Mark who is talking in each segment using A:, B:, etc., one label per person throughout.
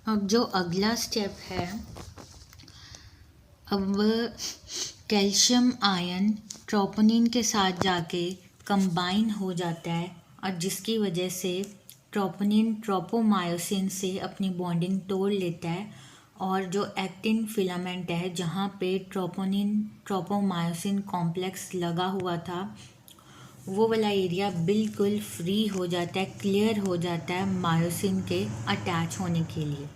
A: अब जो अगला स्टेप है, अब कैल्शियम आयन ट्रोपोनिन के साथ जाके कंबाइन हो जाता है और जिसकी वजह से ट्रोपोनिन ट्रोपोमायोसिन से अपनी बॉन्डिंग तोड़ लेता है और जो एक्टिन फिलामेंट है जहाँ पे ट्रोपोनिन ट्रोपोमायोसिन कॉम्प्लेक्स लगा हुआ था वो वाला एरिया बिल्कुल फ्री हो जाता है, क्लियर हो जाता है मायोसिन के अटैच होने के लिए।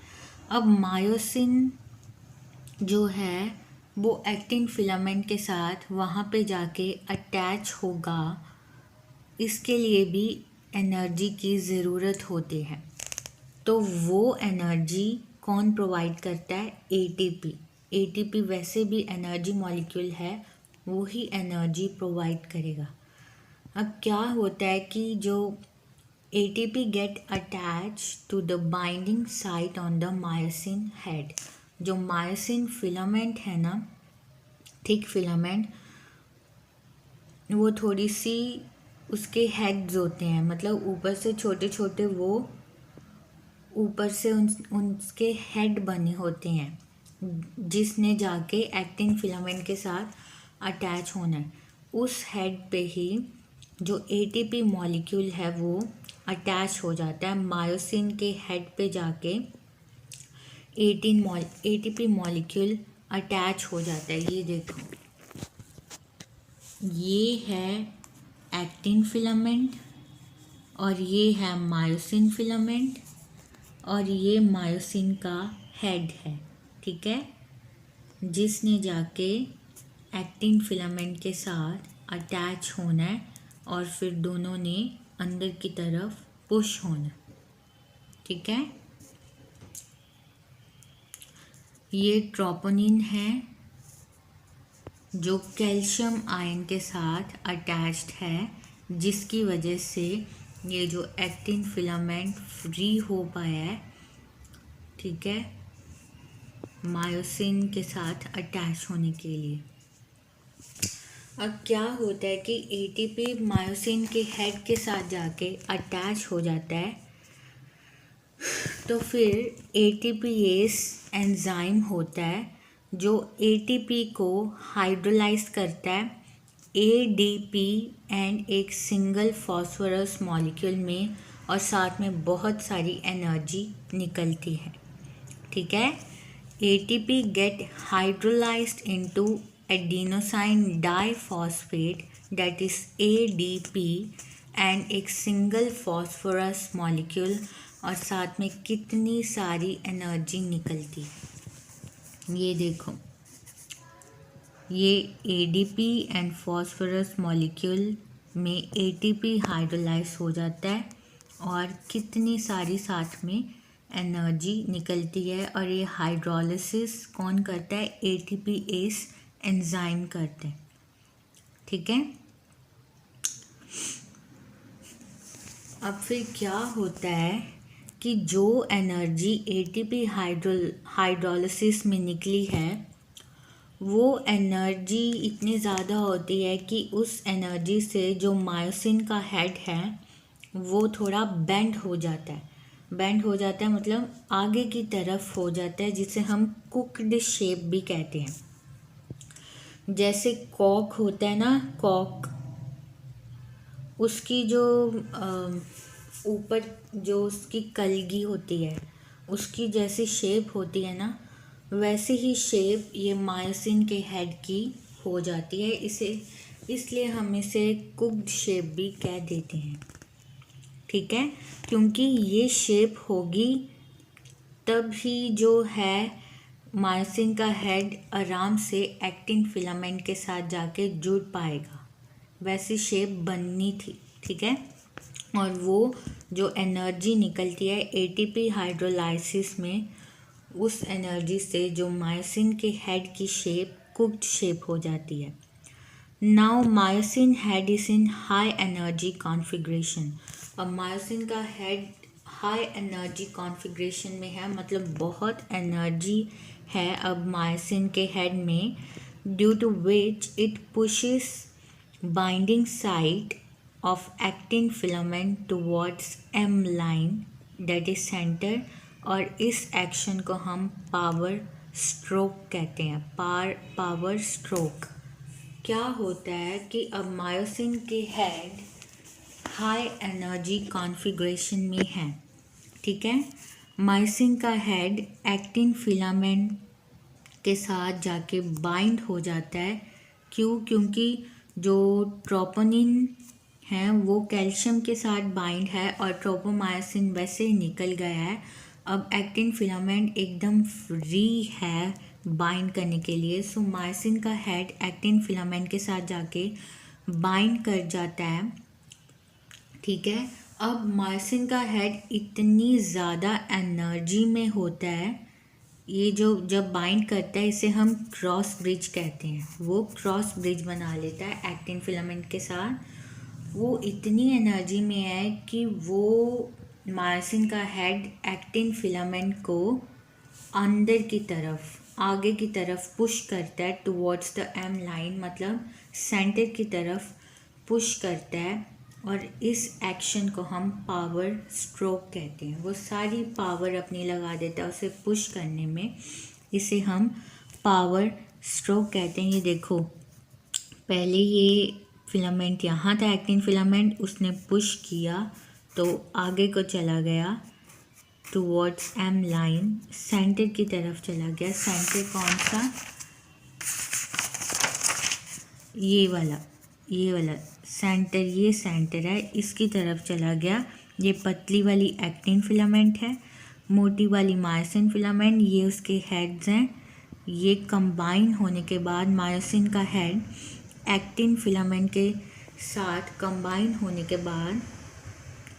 A: अब मायोसिन जो है वो एक्टिन फिलामेंट के साथ वहाँ पे जाके अटैच होगा, इसके लिए भी एनर्जी की ज़रूरत होती है। तो वो एनर्जी कौन प्रोवाइड करता है? एटीपी। एटीपी वैसे भी एनर्जी मॉलिक्यूल है, वो ही एनर्जी प्रोवाइड करेगा। अब क्या होता है कि जो ATP get attached to the binding site on the myosin head। जो मायोसिन फिलामेंट है ना, थिक फिलामेंट, वो थोड़ी सी उसके हेड्स होते हैं, मतलब ऊपर से छोटे छोटे, वो ऊपर से उसके हेड बने होते हैं जिसने जाके एक्टिन फिलामेंट के साथ अटैच होना है। उस हेड पे ही जो ATP मॉलिक्यूल है वो अटैच हो जाता है। मायोसिन के हेड पे जाके ATP मॉलिक्यूल अटैच हो जाता है। ये देखो, ये है एक्टिन फिलामेंट और ये है मायोसिन फिलामेंट और ये मायोसिन का हेड है, ठीक है, जिसने जाके एक्टिन फिलामेंट के साथ अटैच होना है और फिर दोनों ने अंदर की तरफ पुश होना, ठीक है। ये ट्रोपोनिन है जो कैल्शियम आयन के साथ अटैच्ड है, जिसकी वजह से ये जो एक्टिन फिलामेंट फ्री हो पाया है, ठीक है, मायोसिन के साथ अटैच होने के लिए। अब क्या होता है कि ATP मायोसिन के हेड के साथ जाके अटैच हो जाता है, तो फिर ATPase एंजाइम होता है जो ATP को हाइड्रोलाइज करता है ADP एंड एक सिंगल फॉस्फोरस मॉलिक्यूल में, और साथ में बहुत सारी एनर्जी निकलती है, ठीक है। ATP get hydrolyzed into adenosine diphosphate, that is ADP, and एक सिंगल फॉस्फोरस मॉलिक्यूल, और साथ में कितनी सारी एनर्जी निकलती है। ये देखो, ये ADP एंड फॉस्फोरस मॉलिक्यूल में ATP हाइड्रोलाइज हो जाता है और कितनी सारी साथ में एनर्जी निकलती है, और ये हाइड्रोलिसिस कौन करता है? ATPase एंजाइम करते हैं, ठीक है। अब फिर क्या होता है कि जो एनर्जी ATP हाइड्रोलिसिस में निकली है वो एनर्जी इतनी ज़्यादा होती है कि उस एनर्जी से जो मायोसिन का हेड है वो थोड़ा बेंड हो जाता है। बेंड हो जाता है मतलब आगे की तरफ हो जाता है, जिसे हम कुक्ड शेप भी कहते हैं। जैसे कॉक होता है ना, कॉक, उसकी जो ऊपर जो उसकी कलगी होती है उसकी जैसी शेप होती है ना, वैसे ही शेप ये मायोसिन के हेड की हो जाती है। इसलिए हम इसे कुक्ड शेप भी कह देते हैं, ठीक है, क्योंकि ये शेप होगी तब ही जो है मायोसिन का हेड आराम से एक्टिन फिलामेंट के साथ जाके जुड़ पाएगा। वैसी शेप बननी थी, ठीक है। और वो जो एनर्जी निकलती है ATP हाइड्रोलाइसिस में, उस एनर्जी से जो मायोसिन के हेड की शेप कुक्ड शेप हो जाती है। Now myosin head is in high energy configuration. अब मायोसिन का हेड हाई एनर्जी कॉन्फ़िगरेशन में है, मतलब बहुत एनर्जी है अब मायोसिन के हेड में, due to which it pushes binding site of actin filament towards M line, that is center और इस एक्शन को हम पावर स्ट्रोक कहते हैं। पावर स्ट्रोक क्या होता है कि अब मायोसिन के हेड हाई एनर्जी कॉन्फ़िगरेशन में है, ठीक है। मायोसिन का हेड एक्टिन फिलामेंट के साथ जाके बाइंड हो जाता है। क्योंकि जो ट्रोपोनिन है वो कैल्शियम के साथ बाइंड है और ट्रोपोमायोसिन वैसे ही निकल गया है। अब एक्टिन फिलामेंट एकदम फ्री है बाइंड करने के लिए। सो मायोसिन का हेड एक्टिन फिलामेंट के साथ जाके बाइंड कर जाता है, ठीक है। अब मायोसिन का हेड इतनी ज़्यादा एनर्जी में होता है, ये जो जब बाइंड करता है इसे हम क्रॉस ब्रिज कहते हैं। वो क्रॉस ब्रिज बना लेता है एक्टिन फिलामेंट के साथ। वो इतनी एनर्जी में है कि वो मायोसिन का हेड एक्टिन फिलामेंट को अंदर की तरफ आगे की तरफ पुश करता है टुवर्ड्स द एम लाइन, मतलब सेंटर की तरफ पुश करता है। और इस एक्शन को हम पावर स्ट्रोक कहते हैं। वो सारी पावर अपनी लगा देता है उसे पुश करने में, इसे हम पावर स्ट्रोक कहते हैं। ये देखो, पहले ये फिलामेंट यहाँ था एक्टिन फिलामेंट, उसने पुश किया तो आगे को चला गया टुवर्ड्स एम लाइन, सेंटर की तरफ चला गया। सेंटर कौन सा? ये वाला सेंटर, ये सेंटर है, इसकी तरफ चला गया। ये पतली वाली एक्टिन फिलामेंट है, मोटी वाली मायोसिन फिलामेंट, ये उसके हेड्स हैं। ये कंबाइन होने के बाद मायोसिन का हेड एक्टिन फिलामेंट के साथ कंबाइन होने के बाद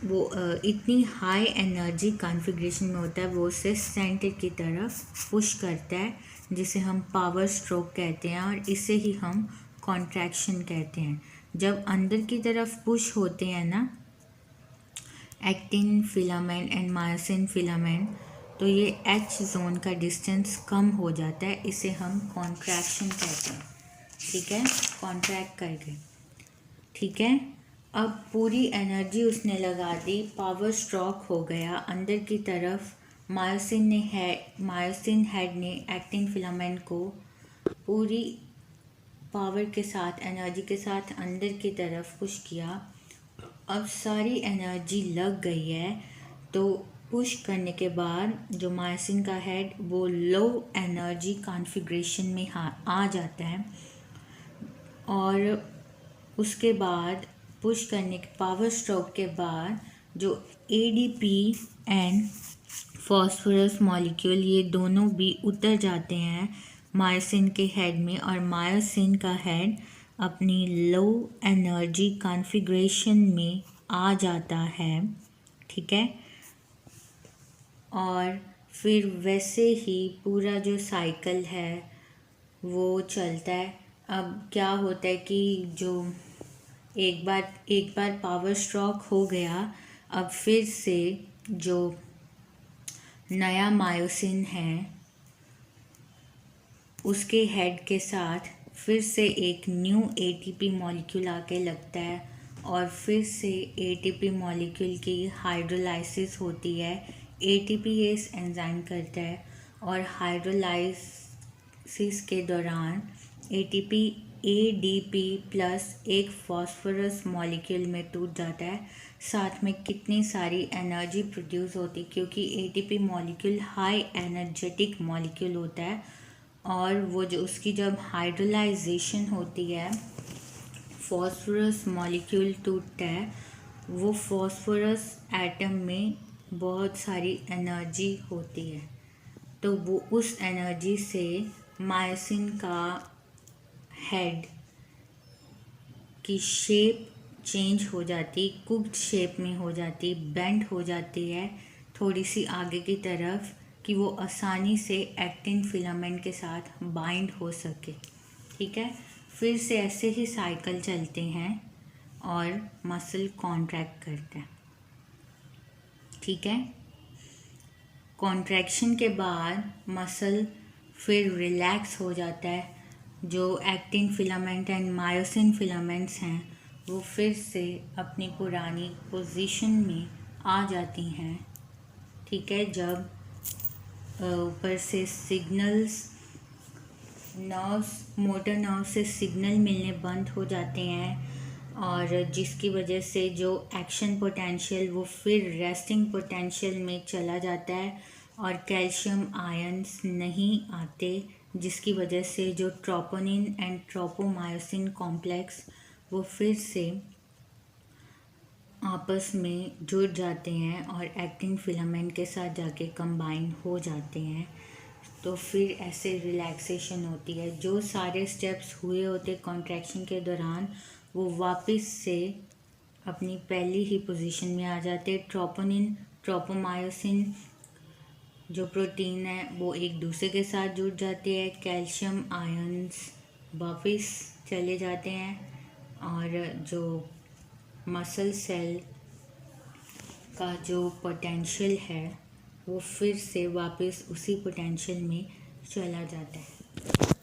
A: वो इतनी हाई एनर्जी कॉन्फ़िगरेशन में होता है, वो उसे सेंटर की तरफ पुश करता है, जिसे हम पावर स्ट्रोक कहते हैं। और इसे ही हम कॉन्ट्रैक्शन कहते हैं। जब अंदर की तरफ पुश होते हैं ना actin filament and myosin filament, तो ये एच जोन का डिस्टेंस कम हो जाता है, इसे हम कॉन्ट्रैक्शन कहते हैं, ठीक है। कॉन्ट्रैक्ट करके, ठीक है। अब पूरी एनर्जी उसने लगा दी, पावर स्ट्रोक हो गया अंदर की तरफ। मायोसिन हेड ने एक्टिन फिलामेंट को पूरी पावर के साथ, एनर्जी के साथ अंदर की तरफ पुश किया। अब सारी एनर्जी लग गई है, तो पुश करने के बाद जो मायोसिन का हेड वो लो एनर्जी कॉन्फ़िगरेशन में आ जाता है। और उसके बाद पुश करने के पावर स्ट्रोक के बाद जो एडीपी एंड फॉस्फोरस मॉलिक्यूल, ये दोनों भी उतर जाते हैं मायोसिन के हेड में, और मायोसिन का हेड अपनी लो एनर्जी कॉन्फ़िगरेशन में आ जाता है, ठीक है। और फिर वैसे ही पूरा जो साइकिल है वो चलता है। अब क्या होता है कि जो एक बार पावर स्ट्रोक हो गया, अब फिर से जो नया मायोसिन है उसके हेड के साथ फिर से एक न्यू एटीपी मॉलिक्यूल आके लगता है, और फिर से एटीपी मॉलिक्यूल की हाइड्रोलाइसिस होती है। एटीपीएस एंजाइम करता है, और हाइड्रोलाइसिस के दौरान एटीपी एडीपी प्लस एक फॉस्फोरस मॉलिक्यूल में टूट जाता है। साथ में कितनी सारी एनर्जी प्रोड्यूस होती, क्योंकि ATP molecule high energetic molecule होता है। और वो जो उसकी जब हाइड्रोलाइजेशन होती है, फॉस्फोरस मॉलिक्यूल टूटता है, वो फॉस्फोरस एटम में बहुत सारी एनर्जी होती है, तो वो उस एनर्जी से मायोसिन का हेड की शेप चेंज हो जाती, कुक्ड शेप में हो जाती, बेंड हो जाती है थोड़ी सी आगे की तरफ, कि वो आसानी से एक्टिन फिलामेंट के साथ बाइंड हो सके, ठीक है। फिर से ऐसे ही साइकिल चलते हैं और मसल कॉन्ट्रैक्ट करता है, ठीक है। कॉन्ट्रैक्शन के बाद मसल फिर रिलैक्स हो जाता है। जो actin filament and myosin filaments हैं वो फिर से अपनी पुरानी पोजीशन में आ जाती हैं, ठीक है। जब ऊपर से सिग्नल्स नर्व्स मोटर नर्व से सिग्नल मिलने बंद हो जाते हैं और जिसकी वजह से जो एक्शन पोटेंशियल वो फिर रेस्टिंग पोटेंशियल में चला जाता है और कैल्शियम आयंस नहीं आते, जिसकी वजह से जो ट्रोपोनिन एंड ट्रोपोमायोसिन कॉम्प्लेक्स वो फिर से आपस में जुड़ जाते हैं और एक्टिन फिलामेंट के साथ जाके कंबाइन हो जाते हैं। तो फिर ऐसे रिलैक्सेशन होती है। जो सारे स्टेप्स हुए होते कॉन्ट्रैक्शन के दौरान वो वापस से अपनी पहली ही पोजीशन में आ जाते। ट्रोपोनिन ट्रोपोमायोसिन जो प्रोटीन है वो एक दूसरे के साथ जुड़ जाते हैं, कैल्शियम आयंस वापस चले जाते हैं और जो मसल सेल का जो पोटेंशियल है वो फिर से वापस उसी पोटेंशियल में चला जाता है।